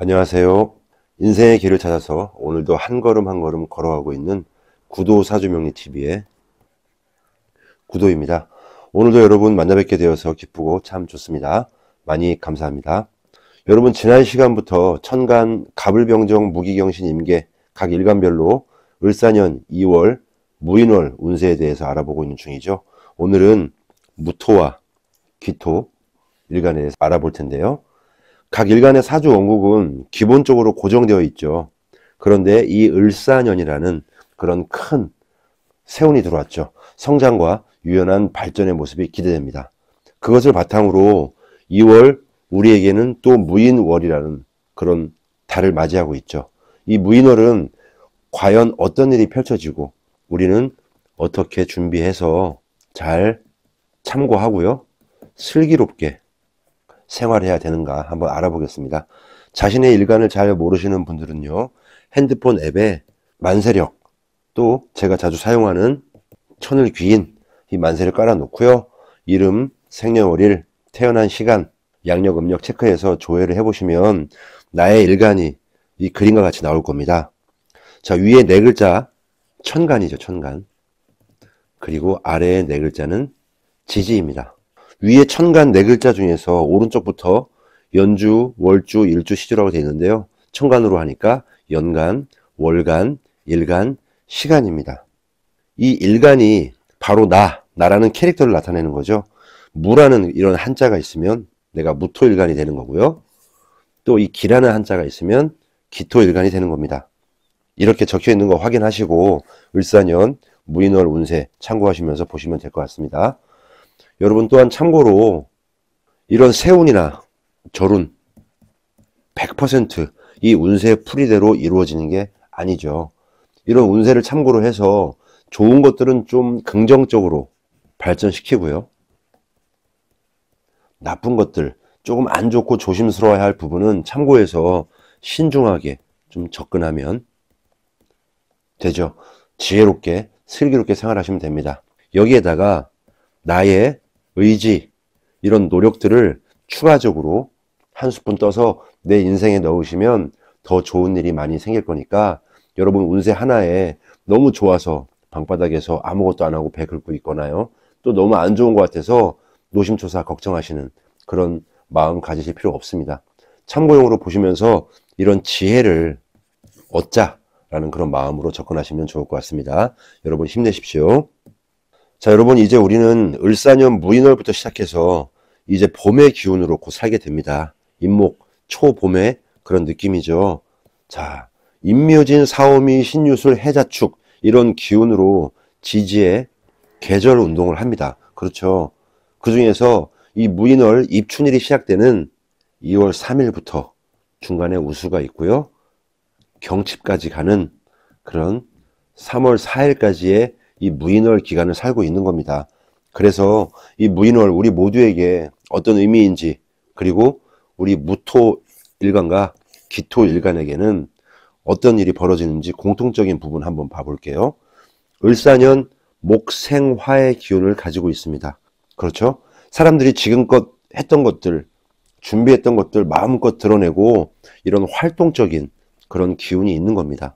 안녕하세요. 인생의 길을 찾아서 오늘도 한 걸음 한 걸음 걸어가고 있는 구도 사주명리TV의 구도입니다. 오늘도 여러분 만나 뵙게 되어서 기쁘고 참 좋습니다. 많이 감사합니다. 여러분 지난 시간부터 천간, 갑을병정, 무기경신, 임계 각 일간별로 을사년 2월 무인월 운세에 대해서 알아보고 있는 중이죠. 오늘은 무토와 기토 일간에 대해서 알아볼 텐데요. 각 일간의 사주 원국은 기본적으로 고정되어 있죠. 그런데 이 을사년이라는 그런 큰 세운이 들어왔죠. 성장과 유연한 발전의 모습이 기대됩니다. 그것을 바탕으로 2월 우리에게는 또 무인월이라는 그런 달을 맞이하고 있죠. 이 무인월은 과연 어떤 일이 펼쳐지고 우리는 어떻게 준비해서 잘 참고하고요. 슬기롭게 생활해야 되는가 한번 알아보겠습니다. 자신의 일간을 잘 모르시는 분들은요. 핸드폰 앱에 만세력, 또 제가 자주 사용하는 천을귀인 이 만세를 깔아 놓고요. 이름, 생년월일, 태어난 시간, 양력, 음력 체크해서 조회를 해보시면 나의 일간이 이 그림과 같이 나올 겁니다. 자, 위에 네 글자 천간이죠. 천간. 그리고 아래에 네 글자는 지지입니다. 위에 천간 네 글자 중에서 오른쪽부터 연주, 월주, 일주, 시주라고 되어 있는데요. 천간으로 하니까 연간, 월간, 일간, 시간입니다. 이 일간이 바로 나라는 캐릭터를 나타내는 거죠. 무라는 이런 한자가 있으면 내가 무토일간이 되는 거고요. 또 이 기라는 한자가 있으면 기토일간이 되는 겁니다. 이렇게 적혀 있는 거 확인하시고 을사년 무인월 운세 참고하시면서 보시면 될 것 같습니다. 여러분 또한 참고로 이런 세운이나 절운 100% 이 운세의 풀이대로 이루어지는 게 아니죠. 이런 운세를 참고로 해서 좋은 것들은 좀 긍정적으로 발전시키고요. 나쁜 것들, 조금 안 좋고 조심스러워야 할 부분은 참고해서 신중하게 좀 접근하면 되죠. 지혜롭게, 슬기롭게 생활하시면 됩니다. 여기에다가 나의 의지, 이런 노력들을 추가적으로 한 스푼 떠서 내 인생에 넣으시면 더 좋은 일이 많이 생길 거니까 여러분 운세 하나에 너무 좋아서 방바닥에서 아무것도 안 하고 배 긁고 있거나요. 또 너무 안 좋은 것 같아서 노심초사 걱정하시는 그런 마음 가지실 필요가 없습니다. 참고용으로 보시면서 이런 지혜를 얻자라는 그런 마음으로 접근하시면 좋을 것 같습니다. 여러분 힘내십시오. 자, 여러분 이제 우리는 을사년 무인월부터 시작해서 이제 봄의 기운으로 곧 살게 됩니다. 임목, 초봄의 그런 느낌이죠. 자, 임묘진, 사오미, 신유술, 해자축 이런 기운으로 지지의 계절 운동을 합니다. 그렇죠. 그 중에서 이 무인월 입춘일이 시작되는 2월 3일부터 중간에 우수가 있고요. 경칩까지 가는 그런 3월 4일까지의 이 무인월 기간을 살고 있는 겁니다. 그래서 이 무인월 우리 모두에게 어떤 의미인지, 그리고 우리 무토 일간과 기토 일간에게는 어떤 일이 벌어지는지 공통적인 부분 한번 봐볼게요. 을사년 목생화의 기운을 가지고 있습니다. 그렇죠? 사람들이 지금껏 했던 것들, 준비했던 것들 마음껏 드러내고 이런 활동적인 그런 기운이 있는 겁니다.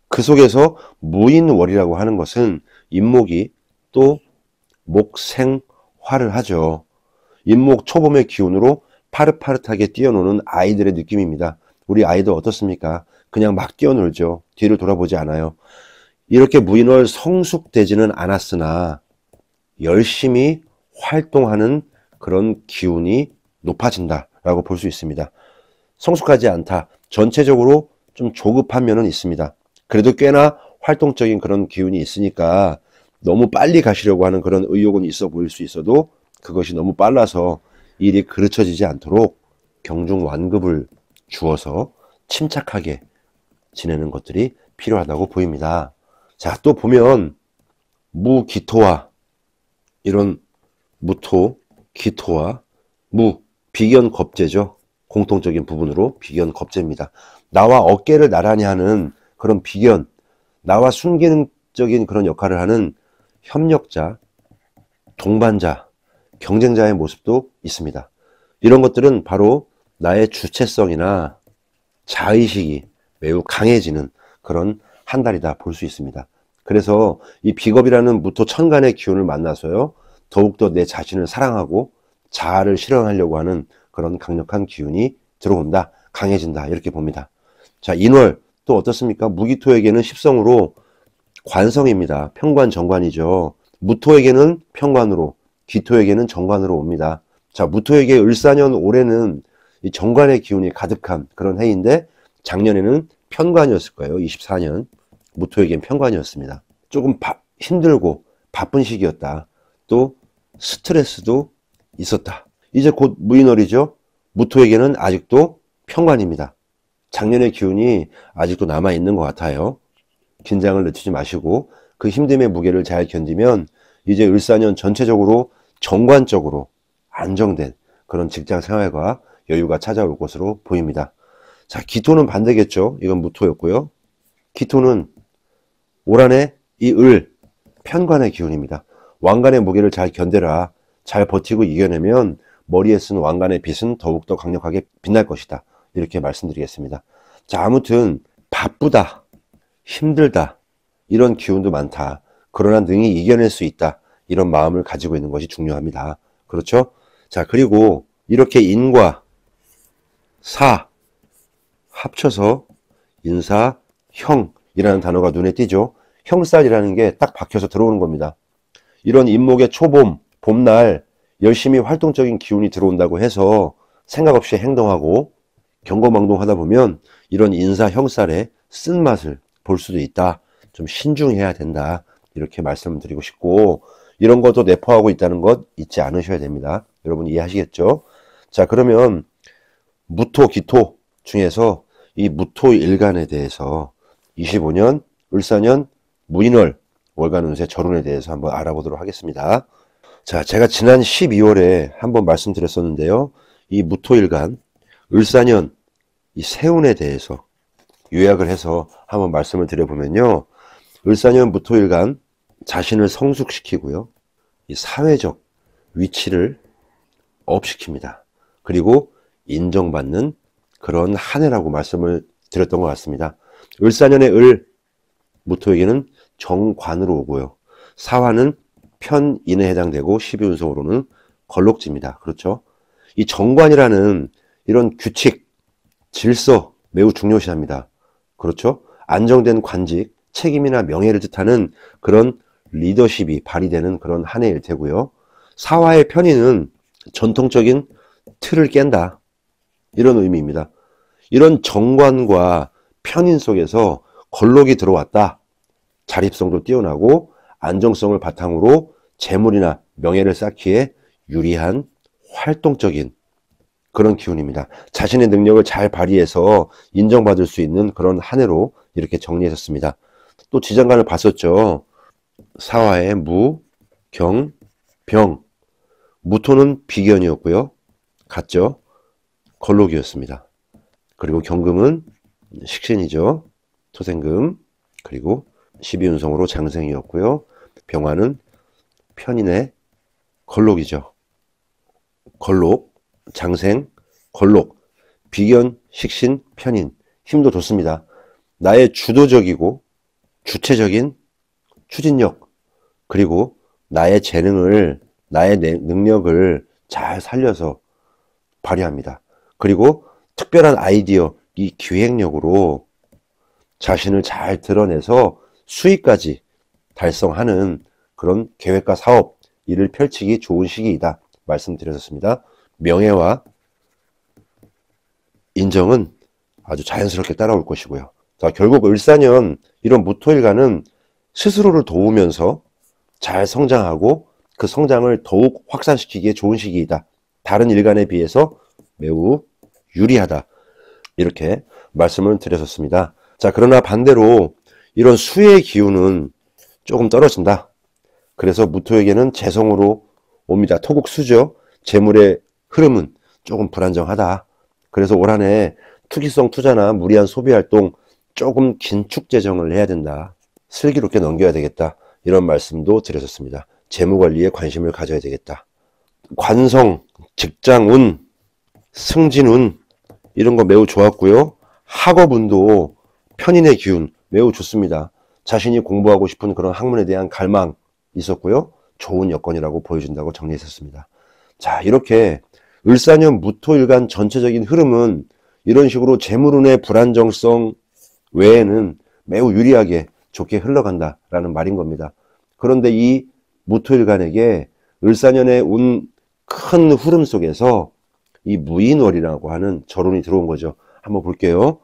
그 속에서 무인월이라고 하는 것은 임목이 또 목생화를 하죠. 임목 초봄의 기운으로 파릇파릇하게 뛰어노는 아이들의 느낌입니다. 우리 아이들 어떻습니까? 그냥 막 뛰어놀죠. 뒤를 돌아보지 않아요. 이렇게 무인월 성숙되지는 않았으나 열심히 활동하는 그런 기운이 높아진다라고 볼 수 있습니다. 성숙하지 않다. 전체적으로 좀 조급한 면은 있습니다. 그래도 꽤나 활동적인 그런 기운이 있으니까 너무 빨리 가시려고 하는 그런 의욕은 있어 보일 수 있어도 그것이 너무 빨라서 일이 그르쳐지지 않도록 경중완급을 주어서 침착하게 지내는 것들이 필요하다고 보입니다. 자, 또 보면 무기토와 이런 무토, 기토와 비견겁재죠. 공통적인 부분으로 비견겁재입니다. 나와 어깨를 나란히 하는 그런 비견, 나와 순기능적인 그런 역할을 하는 협력자, 동반자, 경쟁자의 모습도 있습니다. 이런 것들은 바로 나의 주체성이나 자의식이 매우 강해지는 그런 한 달이다 볼 수 있습니다. 그래서 이 비겁이라는 무토 천간의 기운을 만나서요, 더욱더 내 자신을 사랑하고 자아를 실현하려고 하는 그런 강력한 기운이 들어온다, 강해진다, 이렇게 봅니다. 자, 인월 또 어떻습니까? 무기토에게는 십성으로 관성입니다. 평관 정관이죠. 무토에게는 평관으로, 기토에게는 정관으로 옵니다. 자, 무토에게 을사년 올해는 이 정관의 기운이 가득한 그런 해인데, 작년에는 편관이었을 거예요. 24년. 무토에겐 편관이었습니다. 조금 힘들고 바쁜 시기였다. 또 스트레스도 있었다. 이제 곧 무인월이죠. 무토에게는 아직도 편관입니다. 작년의 기운이 아직도 남아있는 것 같아요. 긴장을 늦추지 마시고 그 힘듦의 무게를 잘 견디면 이제 을사년 전체적으로 정관적으로 안정된 그런 직장 생활과 여유가 찾아올 것으로 보입니다. 자, 기토는 반대겠죠. 이건 무토였고요. 기토는 올 한해 이 을, 편관의 기운입니다. 왕관의 무게를 잘 견뎌라. 잘 버티고 이겨내면 머리에 쓴 왕관의 빛은 더욱더 강력하게 빛날 것이다. 이렇게 말씀드리겠습니다. 자, 아무튼 바쁘다, 힘들다, 이런 기운도 많다. 그러나 능히 이겨낼 수 있다. 이런 마음을 가지고 있는 것이 중요합니다. 그렇죠? 자, 그리고 이렇게 인과 사 합쳐서 인사, 형이라는 단어가 눈에 띄죠. 형살이라는 게 딱 박혀서 들어오는 겁니다. 이런 인목의 초봄, 봄날 열심히 활동적인 기운이 들어온다고 해서 생각 없이 행동하고 경거망동하다 보면 이런 인사, 형살의 쓴맛을 볼 수도 있다. 좀 신중해야 된다. 이렇게 말씀드리고 싶고, 이런 것도 내포하고 있다는 것 잊지 않으셔야 됩니다. 여러분 이해하시겠죠? 자, 그러면 무토, 기토 중에서 이 무토 일간에 대해서 25년 을사년 무인월 월간 운세 절운에 대해서 한번 알아보도록 하겠습니다. 자, 제가 지난 12월에 한번 말씀드렸었는데요. 이 무토 일간 을사년 이 세운에 대해서 요약을 해서 한번 말씀을 드려보면요. 을사년 무토 일간 자신을 성숙시키고요. 이 사회적 위치를 업시킵니다. 그리고 인정받는 그런 한 해라고 말씀을 드렸던 것 같습니다. 을사년의 을, 무토에게는 정관으로 오고요. 사화는 편인에 해당되고 12운성으로는 걸록지입니다. 그렇죠? 이 정관이라는 이런 규칙, 질서 매우 중요시합니다. 그렇죠? 안정된 관직, 책임이나 명예를 뜻하는 그런 리더십이 발휘되는 그런 한 해일 테고요. 사화의 편인은 전통적인 틀을 깬다. 이런 의미입니다. 이런 정관과 편인 속에서 걸록이 들어왔다. 자립성도 뛰어나고 안정성을 바탕으로 재물이나 명예를 쌓기에 유리한 활동적인 그런 기운입니다. 자신의 능력을 잘 발휘해서 인정받을 수 있는 그런 한 해로 이렇게 정리했었습니다. 또 지장간을 봤었죠. 사화의 무, 경, 병. 무토는 비견이었고요. 같죠? 걸록이었습니다. 그리고 경금은 식신이죠. 토생금. 그리고 12운성으로 장생이었고요. 병화는 편인의 걸록이죠. 걸록, 장생, 걸록, 비견, 식신, 편인. 힘도 좋습니다. 나의 주도적이고 주체적인 추진력, 그리고 나의 재능을, 나의 능력을 잘 살려서 발휘합니다. 그리고 특별한 아이디어, 이 기획력으로 자신을 잘 드러내서 수익까지 달성하는 그런 계획과 사업, 이를 펼치기 좋은 시기이다 말씀드렸습니다. 명예와 인정은 아주 자연스럽게 따라올 것이고요. 자, 결국 을사년 이런 무토일간은 스스로를 도우면서 잘 성장하고 그 성장을 더욱 확산시키기에 좋은 시기이다. 다른 일간에 비해서 매우 유리하다. 이렇게 말씀을 드렸었습니다. 자, 그러나 반대로 이런 수의 기운은 조금 떨어진다. 그래서 무토에게는 재성으로 옵니다. 토국수죠. 재물의 흐름은 조금 불안정하다. 그래서 올 한 해 투기성 투자나 무리한 소비활동 조금 긴축 재정을 해야 된다. 슬기롭게 넘겨야 되겠다. 이런 말씀도 드렸었습니다. 재무관리에 관심을 가져야 되겠다. 관성, 직장운, 승진운 이런 거 매우 좋았고요. 학업운도 편인의 기운 매우 좋습니다. 자신이 공부하고 싶은 그런 학문에 대한 갈망 있었고요. 좋은 여건이라고 보여준다고 정리했었습니다. 자, 이렇게 을사년 무토일간 전체적인 흐름은 이런 식으로 재물운의 불안정성 외에는 매우 유리하게 좋게 흘러간다라는 말인 겁니다. 그런데 이 무토일간에게 을사년의 운 큰 흐름 속에서 이 무인월이라고 하는 절운이 들어온 거죠. 한번 볼게요.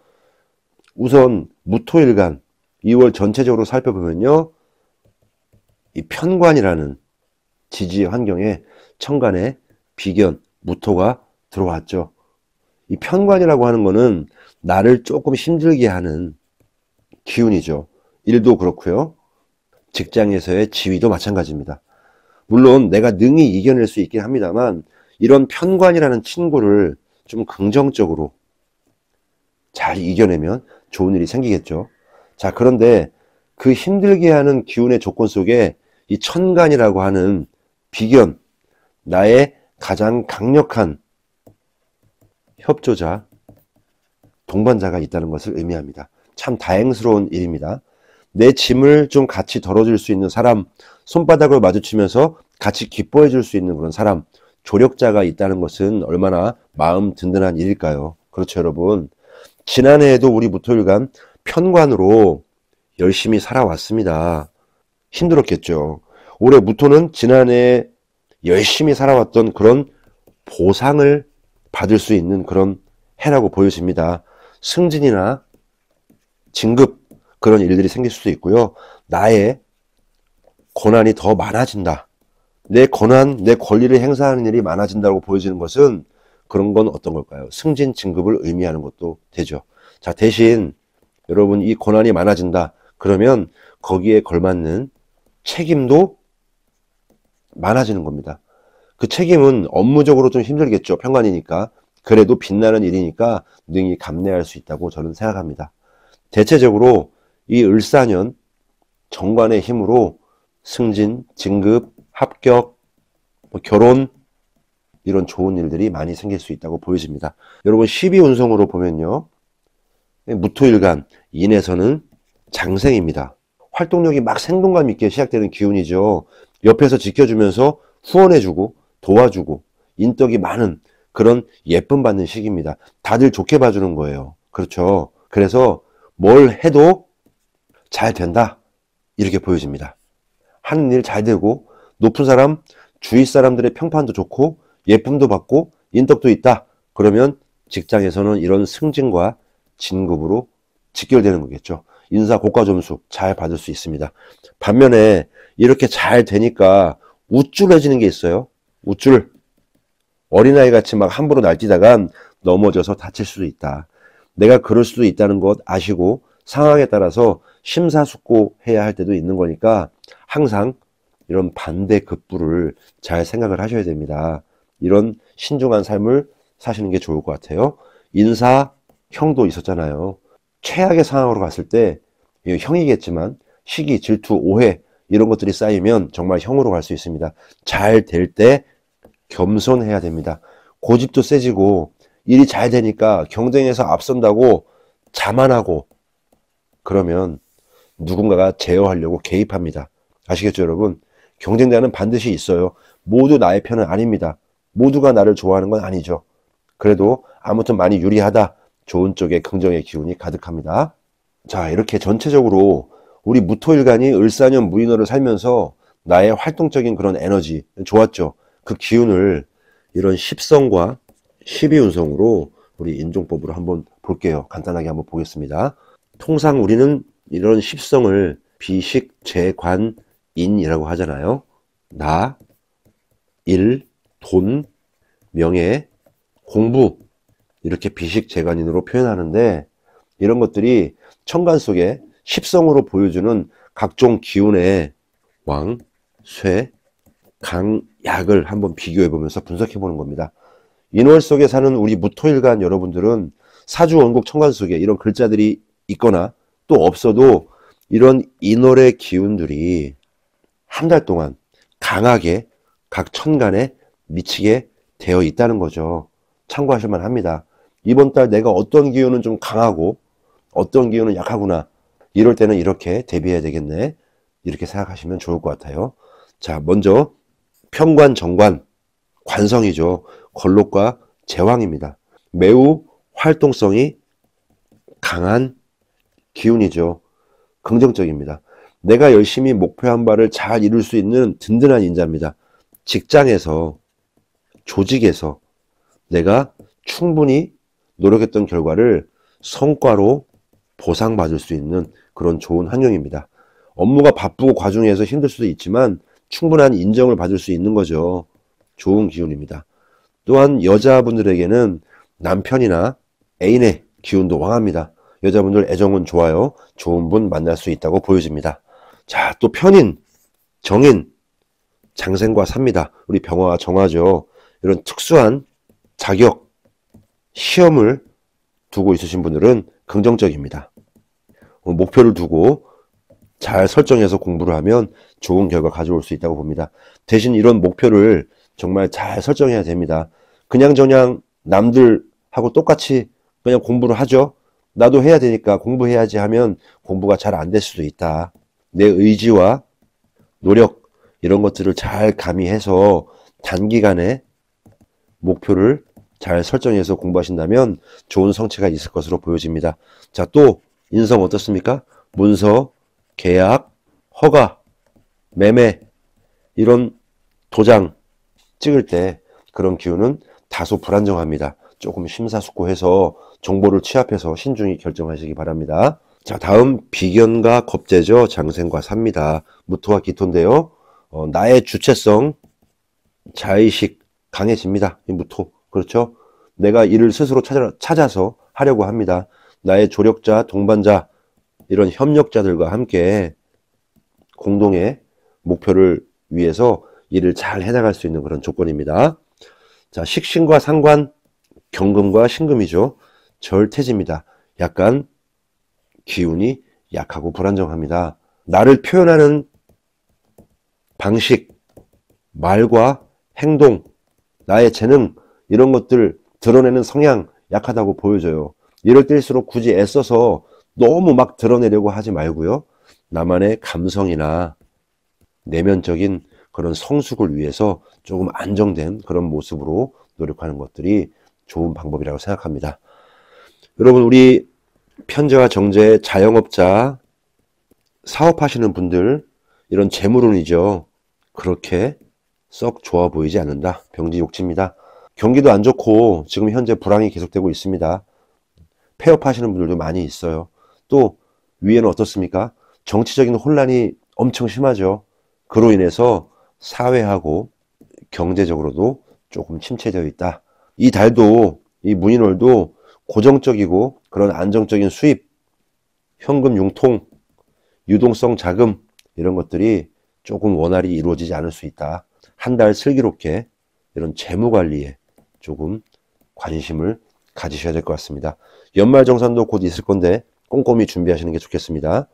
우선 무토일간 2월 전체적으로 살펴보면요. 이 편관이라는 지지 환경에 천간에 비견, 무토가 들어왔죠. 이 편관이라고 하는 거는 나를 조금 힘들게 하는 기운이죠. 일도 그렇고요. 직장에서의 지위도 마찬가지입니다. 물론 내가 능히 이겨낼 수 있긴 합니다만 이런 편관이라는 친구를 좀 긍정적으로 잘 이겨내면 좋은 일이 생기겠죠. 자, 그런데 그 힘들게 하는 기운의 조건 속에 이 천간이라고 하는 비견, 나의 가장 강력한 협조자, 동반자가 있다는 것을 의미합니다. 참 다행스러운 일입니다. 내 짐을 좀 같이 덜어줄 수 있는 사람, 손바닥을 마주치면서 같이 기뻐해 줄 수 있는 그런 사람, 조력자가 있다는 것은 얼마나 마음 든든한 일일까요? 그렇죠, 여러분. 지난해에도 우리 무토일간 편관으로 열심히 살아왔습니다. 힘들었겠죠. 올해 무토는 지난해 열심히 살아왔던 그런 보상을 받을 수 있는 그런 해라고 보여집니다. 승진이나 진급 그런 일들이 생길 수도 있고요. 나의 권한이 더 많아진다. 내 권한, 내 권리를 행사하는 일이 많아진다고 보여지는 것은 그런 건 어떤 걸까요? 승진, 진급을 의미하는 것도 되죠. 자, 대신 여러분 이 권한이 많아진다. 그러면 거기에 걸맞는 책임도 많아지는 겁니다. 그 책임은 업무적으로 좀 힘들겠죠. 편관이니까. 그래도 빛나는 일이니까 능히 감내할 수 있다고 저는 생각합니다. 대체적으로 이 을사년 정관의 힘으로 승진, 진급, 합격, 결혼 이런 좋은 일들이 많이 생길 수 있다고 보여집니다. 여러분 12운성으로 보면요. 무토일간 인에서는 장생입니다. 활동력이 막 생동감 있게 시작되는 기운이죠. 옆에서 지켜주면서 후원해주고 도와주고 인덕이 많은 그런 예쁨 받는 시기입니다. 다들 좋게 봐주는 거예요. 그렇죠. 그래서 뭘 해도 잘 된다 이렇게 보여집니다. 하는 일 잘 되고 높은 사람, 주위 사람들의 평판도 좋고 예쁨도 받고 인덕도 있다. 그러면 직장에서는 이런 승진과 진급으로 직결되는 거겠죠. 인사 고과 점수 잘 받을 수 있습니다. 반면에 이렇게 잘 되니까 우쭐해지는 게 있어요. 우쭐. 어린아이 같이 막 함부로 날뛰다가 넘어져서 다칠 수도 있다. 내가 그럴 수도 있다는 것 아시고 상황에 따라서 심사숙고해야 할 때도 있는 거니까 항상 이런 반대급부를 잘 생각을 하셔야 됩니다. 이런 신중한 삶을 사시는 게 좋을 것 같아요. 인사, 형도 있었잖아요. 최악의 상황으로 갔을 때 형이겠지만 시기, 질투, 오해 이런 것들이 쌓이면 정말 형으로 갈 수 있습니다. 잘 될 때 겸손해야 됩니다. 고집도 세지고 일이 잘 되니까 경쟁에서 앞선다고 자만하고 그러면 누군가가 제어하려고 개입합니다. 아시겠죠, 여러분? 경쟁자는 반드시 있어요. 모두 나의 편은 아닙니다. 모두가 나를 좋아하는 건 아니죠. 그래도 아무튼 많이 유리하다. 좋은 쪽에 긍정의 기운이 가득합니다. 자, 이렇게 전체적으로 우리 무토일간이 을사년 무인월을 살면서 나의 활동적인 그런 에너지 좋았죠. 그 기운을 이런 10성과 12운성으로 우리 인종법으로 한번 볼게요. 간단하게 한번 보겠습니다. 통상 우리는 이런 10성을 비식, 재, 관, 인이라고 하잖아요. 나, 일, 돈, 명예, 공부 이렇게 비식, 재관인으로 표현하는데 이런 것들이 천간 속에 10성으로 보여주는 각종 기운의 왕, 쇠, 강, 약을 한번 비교해 보면서 분석해 보는 겁니다. 인월 속에 사는 우리 무토일간 여러분들은 사주 원국 천간 속에 이런 글자들이 있거나 또 없어도 이런 인월의 기운들이 한 달 동안 강하게 각 천간에 미치게 되어 있다는 거죠. 참고하실 만합니다. 이번 달 내가 어떤 기운은 좀 강하고 어떤 기운은 약하구나. 이럴 때는 이렇게 대비해야 되겠네. 이렇게 생각하시면 좋을 것 같아요. 자, 먼저 편관, 정관, 관성이죠. 걸록과 제왕입니다. 매우 활동성이 강한 기운이죠. 긍정적입니다. 내가 열심히 목표한 바를 잘 이룰 수 있는 든든한 인자입니다. 직장에서, 조직에서 내가 충분히 노력했던 결과를 성과로 보상받을 수 있는 그런 좋은 환경입니다. 업무가 바쁘고 과중해서 힘들 수도 있지만 충분한 인정을 받을 수 있는 거죠. 좋은 기운입니다. 또한 여자분들에게는 남편이나 애인의 기운도 왕합니다. 여자분들 애정은 좋아요. 좋은 분 만날 수 있다고 보여집니다. 자, 또 편인, 정인, 장생과 삽니다. 우리 병화와 정화죠. 이런 특수한 자격, 시험을 두고 있으신 분들은 긍정적입니다. 목표를 두고 잘 설정해서 공부를 하면 좋은 결과 가져올 수 있다고 봅니다. 대신 이런 목표를 정말 잘 설정해야 됩니다. 그냥저냥 남들하고 똑같이 그냥 공부를 하죠. 나도 해야 되니까 공부해야지 하면 공부가 잘 안 될 수도 있다. 내 의지와 노력 이런 것들을 잘 가미해서 단기간에 목표를 잘 설정해서 공부하신다면 좋은 성취가 있을 것으로 보여집니다. 자, 또 인성 어떻습니까? 문서, 계약, 허가, 매매 이런 도장 찍을 때 그런 기운은 다소 불안정합니다. 조금 심사숙고해서 정보를 취합해서 신중히 결정하시기 바랍니다. 자, 다음 비견과 겁재죠. 장생과 삽니다. 무토와 기토인데요. 나의 주체성, 자의식 강해집니다. 이 무토. 그렇죠? 내가 일을 스스로 찾아서 하려고 합니다. 나의 조력자, 동반자, 이런 협력자들과 함께 공동의 목표를 위해서 일을 잘 해나갈 수 있는 그런 조건입니다. 자, 식신과 상관, 경금과 신금이죠. 절태지입니다. 약간 기운이 약하고 불안정합니다. 나를 표현하는 방식, 말과 행동, 나의 재능 이런 것들 드러내는 성향 약하다고 보여져요. 이럴 때일수록 굳이 애써서 너무 막 드러내려고 하지 말고요. 나만의 감성이나 내면적인 그런 성숙을 위해서 조금 안정된 그런 모습으로 노력하는 것들이 좋은 방법이라고 생각합니다. 여러분, 우리 편재와 정제, 자영업자, 사업하시는 분들 이런 재물운이죠. 그렇게 썩 좋아 보이지 않는다. 병지욕지입니다. 경기도 안 좋고 지금 현재 불황이 계속되고 있습니다. 폐업하시는 분들도 많이 있어요. 또 위에는 어떻습니까? 정치적인 혼란이 엄청 심하죠. 그로 인해서 사회하고 경제적으로도 조금 침체되어 있다. 이 달도, 이 문인월도 고정적이고 그런 안정적인 수입, 현금 융통, 유동성 자금 이런 것들이 조금 원활히 이루어지지 않을 수 있다. 한 달 슬기롭게 이런 재무 관리에 조금 관심을 가지셔야 될 것 같습니다. 연말정산도 곧 있을 건데 꼼꼼히 준비하시는 게 좋겠습니다.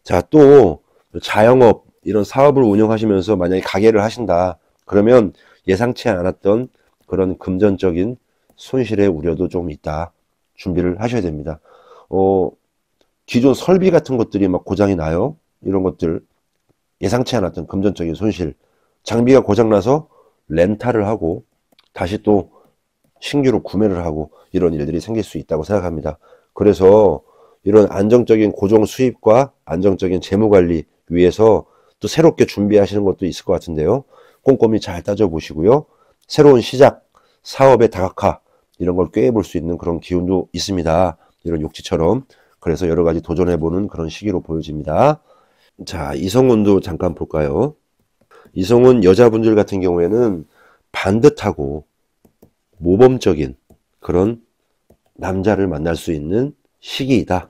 자, 또 자영업 이런 사업을 운영하시면서 만약에 가게를 하신다. 그러면 예상치 않았던 그런 금전적인 손실의 우려도 좀 있다. 준비를 하셔야 됩니다. 기존 설비 같은 것들이 막 고장이 나요. 이런 것들 예상치 않았던 금전적인 손실. 장비가 고장나서 렌탈을 하고 다시 또 신규로 구매를 하고 이런 일들이 생길 수 있다고 생각합니다. 그래서 이런 안정적인 고정 수입과 안정적인 재무 관리 위해서 또 새롭게 준비하시는 것도 있을 것 같은데요. 꼼꼼히 잘 따져보시고요. 새로운 시작, 사업의 다각화 이런 걸 꾀해볼 수 있는 그런 기운도 있습니다. 이런 욕지처럼. 그래서 여러 가지 도전해보는 그런 시기로 보여집니다. 자, 이성운도 잠깐 볼까요? 이성운 여자분들 같은 경우에는 반듯하고 모범적인 그런 남자를 만날 수 있는 시기이다.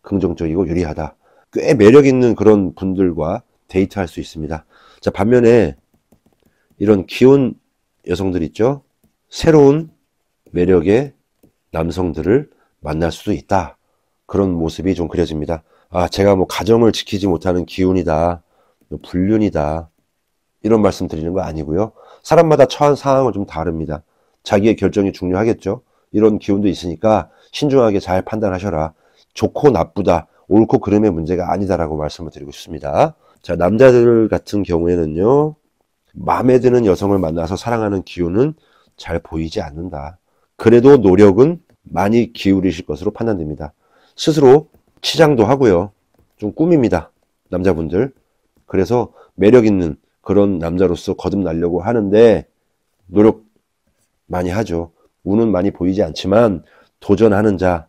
긍정적이고 유리하다. 꽤 매력 있는 그런 분들과 데이트할 수 있습니다. 자, 반면에 이런 귀여운 여성들 있죠? 새로운 매력의 남성들을 만날 수도 있다. 그런 모습이 좀 그려집니다. 아, 제가 뭐 가정을 지키지 못하는 기운이다. 불륜이다. 이런 말씀 드리는 거 아니고요. 사람마다 처한 상황은 좀 다릅니다. 자기의 결정이 중요하겠죠. 이런 기운도 있으니까 신중하게 잘 판단하셔라. 좋고 나쁘다, 옳고 그름의 문제가 아니다라고 말씀을 드리고 싶습니다. 자, 남자들 같은 경우에는요, 마음에 드는 여성을 만나서 사랑하는 기운은 잘 보이지 않는다. 그래도 노력은 많이 기울이실 것으로 판단됩니다. 스스로 치장도 하고요. 좀 꾸밉니다. 남자분들. 그래서 매력 있는 그런 남자로서 거듭나려고 하는데 노력 많이 하죠. 운은 많이 보이지 않지만 도전하는 자,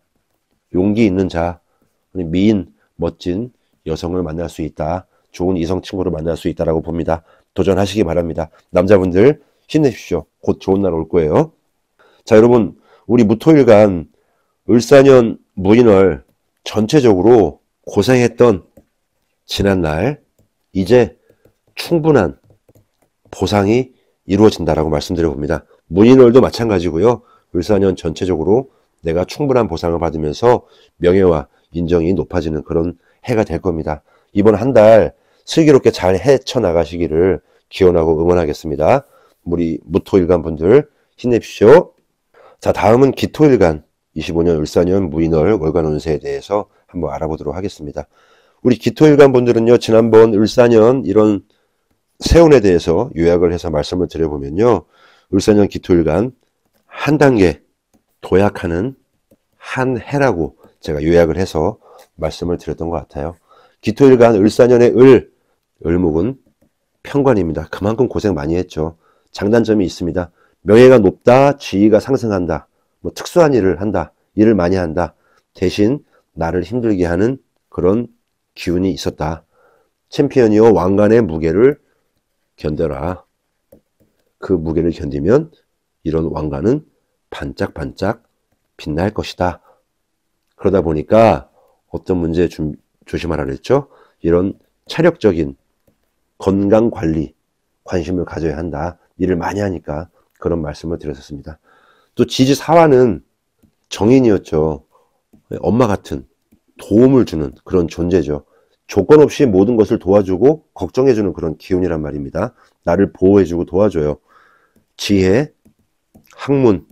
용기 있는 자, 미인, 멋진 여성을 만날 수 있다. 좋은 이성 친구를 만날 수 있다라고 봅니다. 도전하시기 바랍니다. 남자분들 힘내십시오. 곧 좋은 날 올 거예요. 자, 여러분, 우리 무토일간 을사년 무인월 전체적으로 고생했던 지난날 이제 충분한 보상이 이루어진다라고 말씀드려 봅니다. 무인월도 마찬가지고요. 을사년 전체적으로 내가 충분한 보상을 받으면서 명예와 인정이 높아지는 그런 해가 될 겁니다. 이번 한 달 슬기롭게 잘 헤쳐나가시기를 기원하고 응원하겠습니다. 우리 무토일간 분들 힘내십시오. 자, 다음은 기토일간 25년 을사년 무인월 월간 운세에 대해서 한번 알아보도록 하겠습니다. 우리 기토일간 분들은요, 지난번 을사년 이런 세운에 대해서 요약을 해서 말씀을 드려보면요, 을사년 기토일간 한 단계 도약하는 한 해라고 제가 요약을 해서 말씀을 드렸던 것 같아요. 기토일간 을사년의 을목은 편관입니다. 그만큼 고생 많이 했죠. 장단점이 있습니다. 명예가 높다, 지위가 상승한다, 뭐 특수한 일을 한다, 일을 많이 한다. 대신 나를 힘들게 하는 그런 기운이 있었다. 챔피언이요, 왕관의 무게를 견뎌라. 그 무게를 견디면 이런 왕관은 반짝반짝 빛날 것이다. 그러다 보니까 어떤 문제에 조심하라 그랬죠? 이런 체력적인 건강관리 관심을 가져야 한다. 일을 많이 하니까 그런 말씀을 드렸었습니다. 또 지지사화는 정인이었죠. 엄마 같은 도움을 주는 그런 존재죠. 조건 없이 모든 것을 도와주고 걱정해주는 그런 기운이란 말입니다. 나를 보호해주고 도와줘요. 지혜, 학문,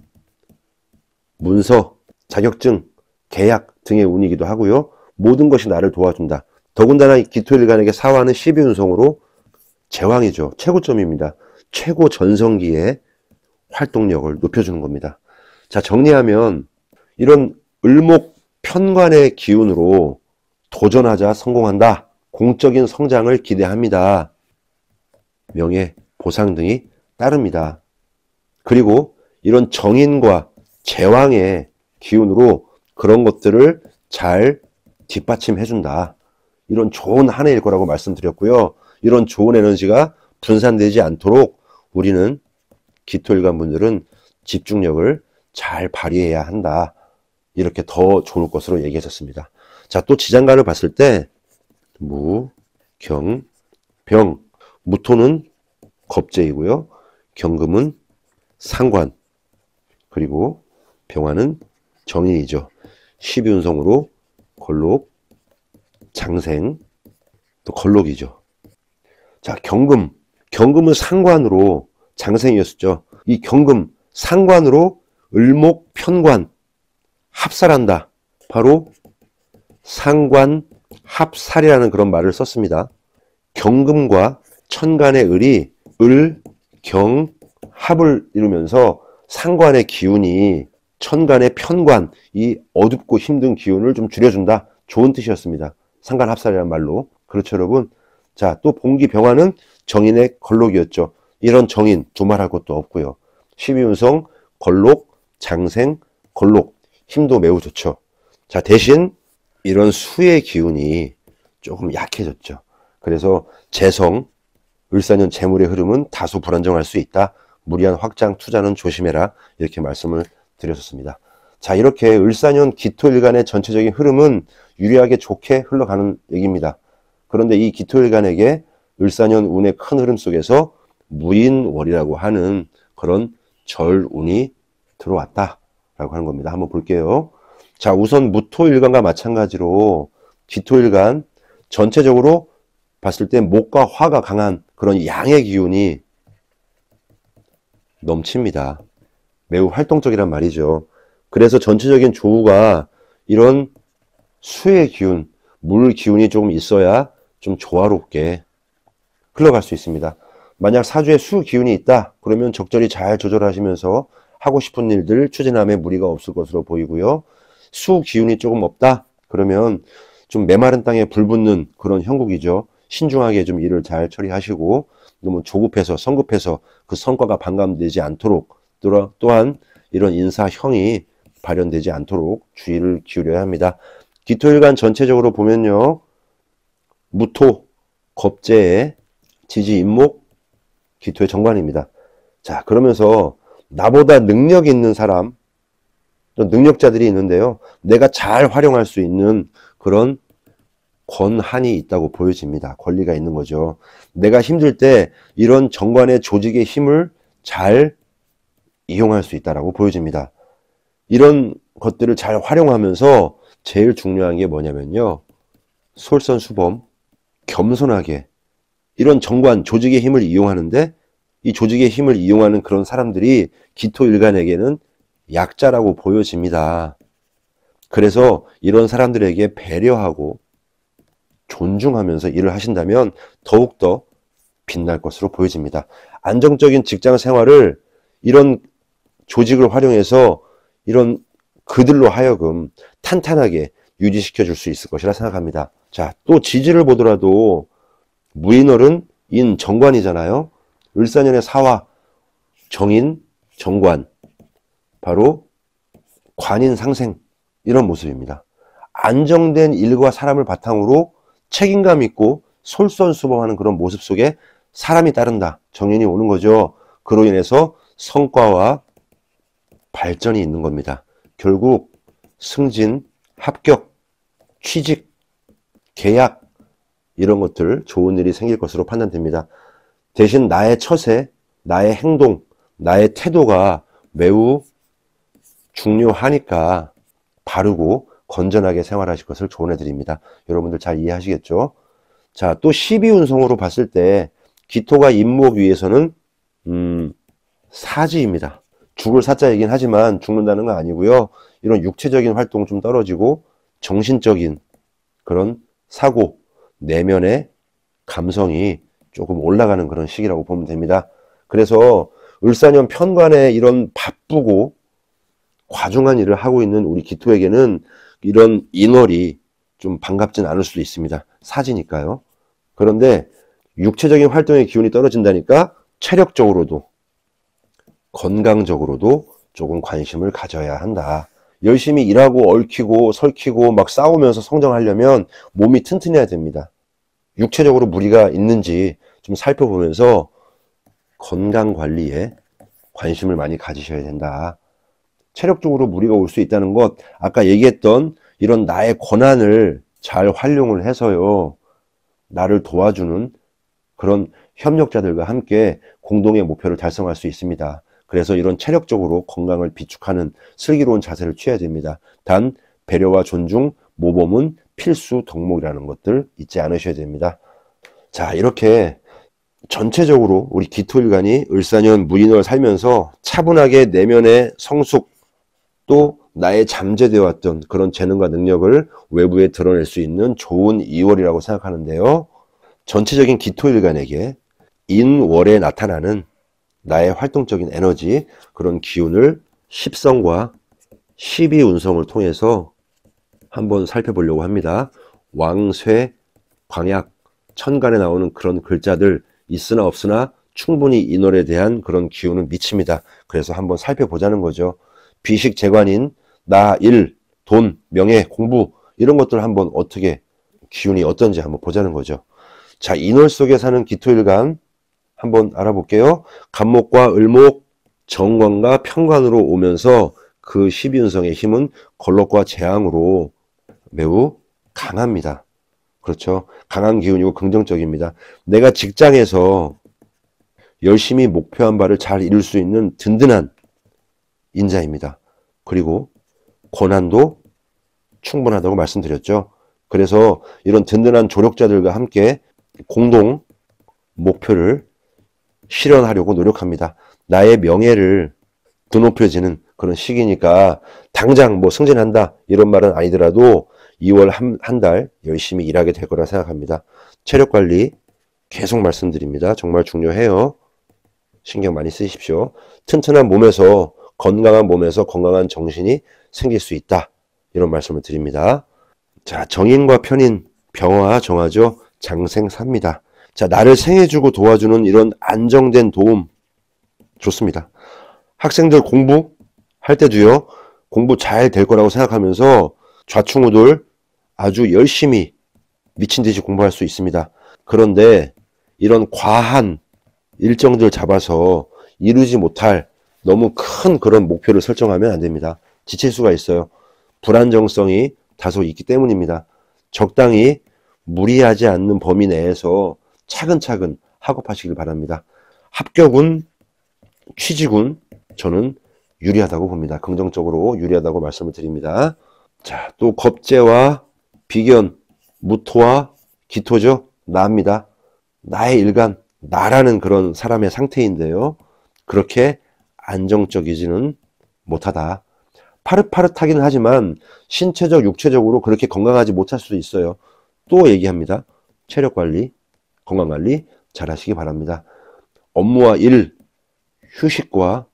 문서, 자격증, 계약 등의 운이기도 하고요. 모든 것이 나를 도와준다. 더군다나 기토일간에게 사화는 12운성으로 제왕이죠. 최고점입니다. 최고 전성기의 활동력을 높여주는 겁니다. 자, 정리하면 이런 을목 편관의 기운으로 도전하자 성공한다. 공적인 성장을 기대합니다. 명예, 보상 등이 따릅니다. 그리고 이런 정인과 제왕의 기운으로 그런 것들을 잘 뒷받침해준다. 이런 좋은 한 해일 거라고 말씀드렸고요. 이런 좋은 에너지가 분산되지 않도록 우리는 기토일간 분들은 집중력을 잘 발휘해야 한다. 이렇게 더 좋을 것으로 얘기했었습니다. 자, 또 지장간을 봤을 때 무, 경, 병. 무토는 겁재이고요. 경금은 상관, 그리고 병화는 정인이죠. 12운성으로 걸록, 장생, 또 걸록이죠. 자, 경금은 상관으로 장생이었죠. 이 경금, 상관으로 을목, 편관, 합살한다. 바로 상관, 합살이라는 그런 말을 썼습니다. 경금과 천간의 을이 을, 경, 합을 이루면서 상관의 기운이 천간의 편관, 이 어둡고 힘든 기운을 좀 줄여준다. 좋은 뜻이었습니다. 상관합살이라는 말로. 그렇죠, 여러분? 자, 또 봉기 병화는 정인의 걸록이었죠. 이런 정인 두말할 것도 없고요. 12운성, 걸록, 장생, 걸록. 힘도 매우 좋죠. 자, 대신 이런 수의 기운이 조금 약해졌죠. 그래서 재성, 을사년 재물의 흐름은 다소 불안정할 수 있다. 무리한 확장 투자는 조심해라. 이렇게 말씀을 드렸었습니다. 자, 이렇게 을사년 기토일간의 전체적인 흐름은 유리하게 좋게 흘러가는 얘기입니다. 그런데 이 기토일간에게 을사년 운의 큰 흐름 속에서 무인월이라고 하는 그런 절운이 들어왔다라고 하는 겁니다. 한번 볼게요. 자, 우선 무토일간과 마찬가지로 기토일간 전체적으로 봤을 때 목과 화가 강한 그런 양의 기운이 넘칩니다. 매우 활동적이란 말이죠. 그래서 전체적인 조우가 이런 수의 기운, 물 기운이 조금 있어야 좀 조화롭게 흘러갈 수 있습니다. 만약 사주에 수 기운이 있다 그러면 적절히 잘 조절하시면서 하고 싶은 일들 추진함에 무리가 없을 것으로 보이고요. 수 기운이 조금 없다 그러면 좀 메마른 땅에 불 붙는 그런 형국이죠. 신중하게 좀 일을 잘 처리하시고 너무 조급해서 성급해서 그 성과가 반감되지 않도록 또한 이런 인사형이 발현되지 않도록 주의를 기울여야 합니다. 기토일간 전체적으로 보면요. 무토, 겁재의 지지, 임목, 기토의 정관입니다. 자, 그러면서 나보다 능력 있는 사람, 또 능력자들이 있는데요. 내가 잘 활용할 수 있는 그런 권한이 있다고 보여집니다. 권리가 있는 거죠. 내가 힘들 때 이런 정관의 조직의 힘을 잘 이용할 수 있다고 보여집니다. 이런 것들을 잘 활용하면서 제일 중요한 게 뭐냐면요. 솔선수범, 겸손하게 이런 정관, 조직의 힘을 이용하는데 이 조직의 힘을 이용하는 그런 사람들이 기토일간에게는 약자라고 보여집니다. 그래서 이런 사람들에게 배려하고 존중하면서 일을 하신다면 더욱더 빛날 것으로 보여집니다. 안정적인 직장 생활을 이런 조직을 활용해서 이런 그들로 하여금 탄탄하게 유지시켜 줄 수 있을 것이라 생각합니다. 자, 또 지지를 보더라도 무인월은 인 정관이잖아요. 을사년의 사화 정인 정관 바로 관인 상생 이런 모습입니다. 안정된 일과 사람을 바탕으로 책임감 있고 솔선수범하는 그런 모습 속에 사람이 따른다. 정인이 오는 거죠. 그로 인해서 성과와 발전이 있는 겁니다. 결국 승진, 합격, 취직, 계약 이런 것들 좋은 일이 생길 것으로 판단됩니다. 대신 나의 처세, 나의 행동, 나의 태도가 매우 중요하니까 바르고 건전하게 생활하실 것을 조언해 드립니다. 여러분들 잘 이해하시겠죠? 자, 또 12운성으로 봤을 때 기토가 임목 위에서는 사지입니다. 죽을 사자이긴 하지만 죽는다는 건 아니고요. 이런 육체적인 활동 좀 떨어지고 정신적인 그런 사고, 내면의 감성이 조금 올라가는 그런 시기라고 보면 됩니다. 그래서 을사년 편관에 이런 바쁘고 과중한 일을 하고 있는 우리 기토에게는 이런 인월이 좀 반갑진 않을 수도 있습니다. 사지니까요. 그런데 육체적인 활동의 기운이 떨어진다니까 체력적으로도 건강적으로도 조금 관심을 가져야 한다. 열심히 일하고 얽히고 설키고 막 싸우면서 성장하려면 몸이 튼튼해야 됩니다. 육체적으로 무리가 있는지 좀 살펴보면서 건강관리에 관심을 많이 가지셔야 된다. 체력적으로 무리가 올 수 있다는 것, 아까 얘기했던 이런 나의 권한을 잘 활용을 해서요. 나를 도와주는 그런 협력자들과 함께 공동의 목표를 달성할 수 있습니다. 그래서 이런 체력적으로 건강을 비축하는 슬기로운 자세를 취해야 됩니다. 단 배려와 존중, 모범은 필수 덕목이라는 것들 잊지 않으셔야 됩니다. 자, 이렇게 전체적으로 우리 기토일간이 을사년 무인월 살면서 차분하게 내면의 성숙 또 나의 잠재되어 왔던 그런 재능과 능력을 외부에 드러낼 수 있는 좋은 2월이라고 생각하는데요. 전체적인 기토일간에게 인월에 나타나는 나의 활동적인 에너지, 그런 기운을 10성과 12운성을 통해서 한번 살펴보려고 합니다. 왕쇠, 광약, 천간에 나오는 그런 글자들 있으나 없으나 충분히 인월에 대한 그런 기운은 미칩니다. 그래서 한번 살펴보자는 거죠. 비식 재관인 나, 일, 돈, 명예, 공부 이런 것들 한번 어떻게 기운이 어떤지 한번 보자는 거죠. 자, 인월 속에 사는 기토일간 한번 알아볼게요. 간목과 을목, 정관과 편관으로 오면서 그 12운성의 힘은 걸럭과 재앙으로 매우 강합니다. 그렇죠. 강한 기운이고 긍정적입니다. 내가 직장에서 열심히 목표한 바를 잘 이룰 수 있는 든든한 인자입니다. 그리고 권한도 충분하다고 말씀드렸죠. 그래서 이런 든든한 조력자들과 함께 공동 목표를 실현하려고 노력합니다. 나의 명예를 드높여지는 그런 시기니까 당장 뭐 승진한다 이런 말은 아니더라도 2월 한 달 열심히 일하게 될 거라 생각합니다. 체력 관리 계속 말씀드립니다. 정말 중요해요. 신경 많이 쓰십시오. 튼튼한 몸에서 건강한 몸에서 건강한 정신이 생길 수 있다. 이런 말씀을 드립니다. 자, 정인과 편인, 병화 정화죠. 장생삽니다. 자, 나를 생해주고 도와주는 이런 안정된 도움 좋습니다. 학생들 공부할 때도요. 공부 잘 될 거라고 생각하면서 좌충우돌 아주 열심히 미친 듯이 공부할 수 있습니다. 그런데 이런 과한 일정들 잡아서 이루지 못할 너무 큰 그런 목표를 설정하면 안 됩니다. 지칠 수가 있어요. 불안정성이 다소 있기 때문입니다. 적당히 무리하지 않는 범위 내에서 차근차근 학업하시길 바랍니다. 합격은 취직은 저는 유리하다고 봅니다. 긍정적으로 유리하다고 말씀을 드립니다. 자, 또 겁재와 비견, 무토와 기토죠. 나입니다. 나의 일간, 나라는 그런 사람의 상태인데요. 그렇게 안정적이지는 못하다. 파릇파릇하기는 하지만 신체적, 육체적으로 그렇게 건강하지 못할 수도 있어요. 또 얘기합니다. 체력관리, 건강관리 잘 하시기 바랍니다. 업무와 일, 휴식과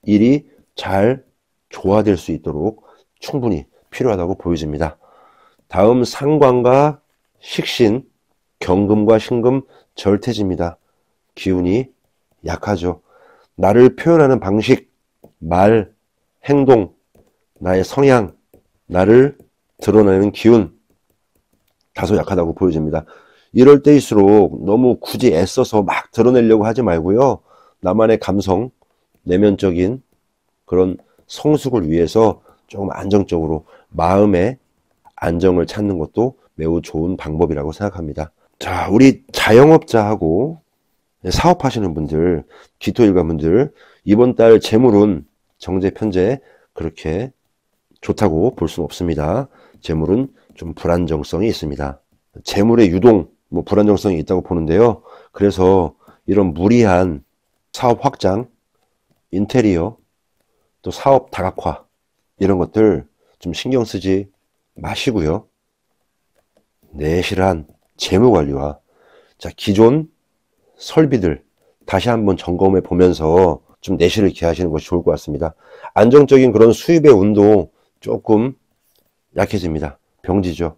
일이 잘 조화될 수 있도록 충분히 필요하다고 보여집니다. 다음 상관과 식신, 경금과 신금 절퇴지입니다. 기운이 약하죠. 나를 표현하는 방식, 말, 행동, 나의 성향, 나를 드러내는 기운 다소 약하다고 보여집니다. 이럴 때일수록 너무 굳이 애써서 막 드러내려고 하지 말고요. 나만의 감성, 내면적인 그런 성숙을 위해서 조금 안정적으로 마음의 안정을 찾는 것도 매우 좋은 방법이라고 생각합니다. 자, 우리 자영업자하고 사업하시는 분들, 기토일가분들 이번 달 재물은 정제, 편제 그렇게 좋다고 볼 수는 없습니다. 재물은 좀 불안정성이 있습니다. 재물의 유동, 뭐 불안정성이 있다고 보는데요. 그래서 이런 무리한 사업 확장, 인테리어, 또 사업 다각화 이런 것들 좀 신경 쓰지 마시고요. 내실한 재무관리와 자, 기존 설비들 다시 한번 점검해 보면서 좀 내실을 기하시는 것이 좋을 것 같습니다. 안정적인 그런 수입의 운도 조금 약해집니다. 병지죠.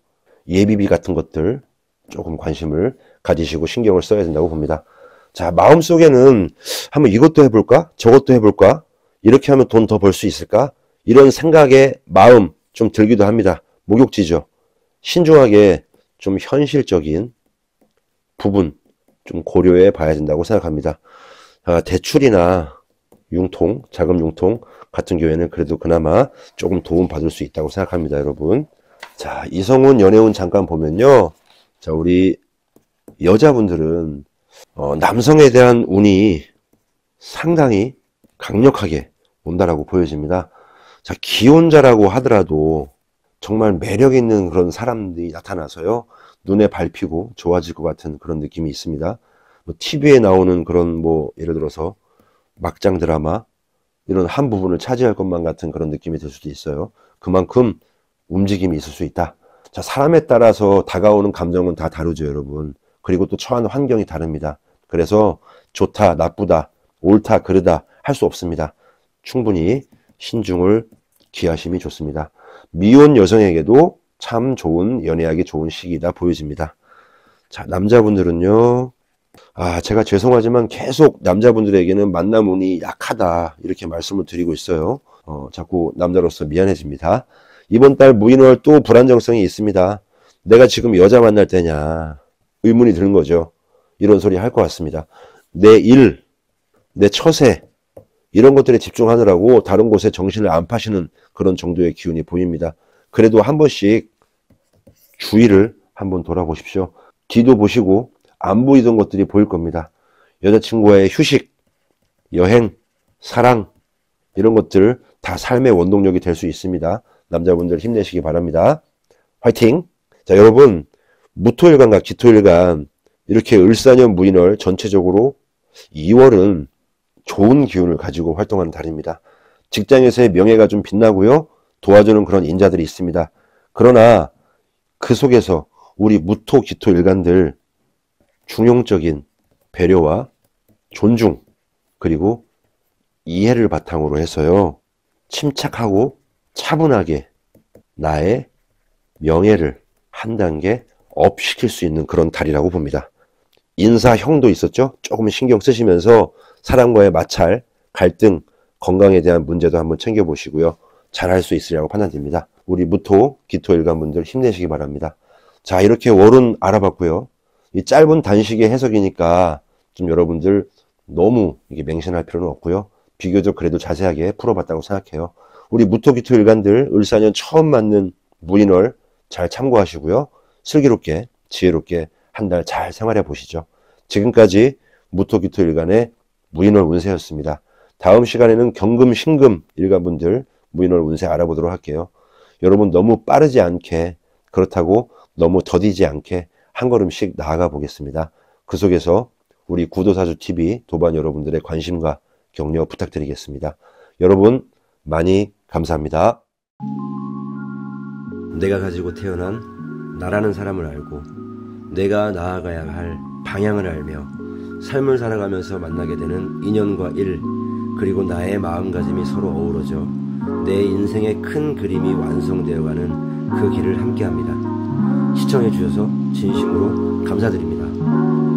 예비비 같은 것들 조금 관심을 가지시고 신경을 써야 된다고 봅니다. 자, 마음속에는 한번 이것도 해볼까? 저것도 해볼까? 이렇게 하면 돈 더 벌 수 있을까? 이런 생각의 마음 좀 들기도 합니다. 목욕지죠. 신중하게 좀 현실적인 부분 좀 고려해 봐야 된다고 생각합니다. 대출이나 융통, 자금 융통 같은 경우에는 그래도 그나마 조금 도움 받을 수 있다고 생각합니다, 여러분. 자, 이성운, 연애운 잠깐 보면요. 자, 우리 여자분들은 남성에 대한 운이 상당히 강력하게 온다라고 보여집니다. 자, 기혼자라고 하더라도 정말 매력 있는 그런 사람들이 나타나서요. 눈에 밟히고 좋아질 것 같은 그런 느낌이 있습니다. 뭐 TV에 나오는 그런 뭐 예를 들어서 막장 드라마 이런 한 부분을 차지할 것만 같은 그런 느낌이 들 수도 있어요. 그만큼 움직임이 있을 수 있다. 자, 사람에 따라서 다가오는 감정은 다 다르죠, 여러분. 그리고 또 처한 환경이 다릅니다. 그래서 좋다, 나쁘다, 옳다, 그르다 할 수 없습니다. 충분히 신중을 기하심이 좋습니다. 미혼 여성에게도 참 좋은, 연애하기 좋은 시기다 보여집니다. 자, 남자분들은요. 제가 죄송하지만 계속 남자분들에게는 만남 운이 약하다 이렇게 말씀을 드리고 있어요. 자꾸 남자로서 미안해집니다. 이번 달 무인월 또 불안정성이 있습니다. 내가 지금 여자 만날 때냐 의문이 드는 거죠. 이런 소리 할 것 같습니다. 내 일, 내 처세 이런 것들에 집중하느라고 다른 곳에 정신을 안 파시는 그런 정도의 기운이 보입니다. 그래도 한 번씩 주위를 한번 돌아보십시오. 뒤도 보시고 안 보이던 것들이 보일 겁니다. 여자친구와의 휴식, 여행, 사랑 이런 것들 다 삶의 원동력이 될 수 있습니다. 남자분들 힘내시기 바랍니다. 화이팅! 자, 여러분 무토일간과 기토일간 이렇게 을사년 무인월 전체적으로 2월은 좋은 기운을 가지고 활동하는 달입니다. 직장에서의 명예가 좀 빛나고요. 도와주는 그런 인자들이 있습니다. 그러나 그 속에서 우리 무토, 기토 일간들 중용적인 배려와 존중 그리고 이해를 바탕으로 해서요. 침착하고 차분하게 나의 명예를 한 단계 업 시킬 수 있는 그런 달이라고 봅니다. 인사형도 있었죠. 조금 신경 쓰시면서 사람과의 마찰, 갈등, 건강에 대한 문제도 한번 챙겨보시고요. 잘할 수 있으리라고 판단됩니다. 우리 무토, 기토 일간분들 힘내시기 바랍니다. 자, 이렇게 월운 알아봤고요. 이 짧은 단식의 해석이니까 좀 여러분들 너무 이게 맹신할 필요는 없고요. 비교적 그래도 자세하게 풀어봤다고 생각해요. 우리 무토, 기토 일간들 을사년 처음 맞는 무인월 잘 참고하시고요. 슬기롭게, 지혜롭게 한 달 잘 생활해 보시죠. 지금까지 무토, 기토 일간의 무인월 운세였습니다. 다음 시간에는 경금, 신금 일간분들 무인월 운세 알아보도록 할게요. 여러분 너무 빠르지 않게 그렇다고 너무 더디지 않게 한 걸음씩 나아가 보겠습니다. 그 속에서 우리 구도사주TV 도반 여러분들의 관심과 격려 부탁드리겠습니다. 여러분 많이 감사합니다. 내가 가지고 태어난 나라는 사람을 알고 내가 나아가야 할 방향을 알며 삶을 살아가면서 만나게 되는 인연과 일 그리고 나의 마음가짐이 서로 어우러져 내 인생의 큰 그림이 완성되어가는 그 길을 함께합니다. 시청해 주셔서 진심으로 감사드립니다.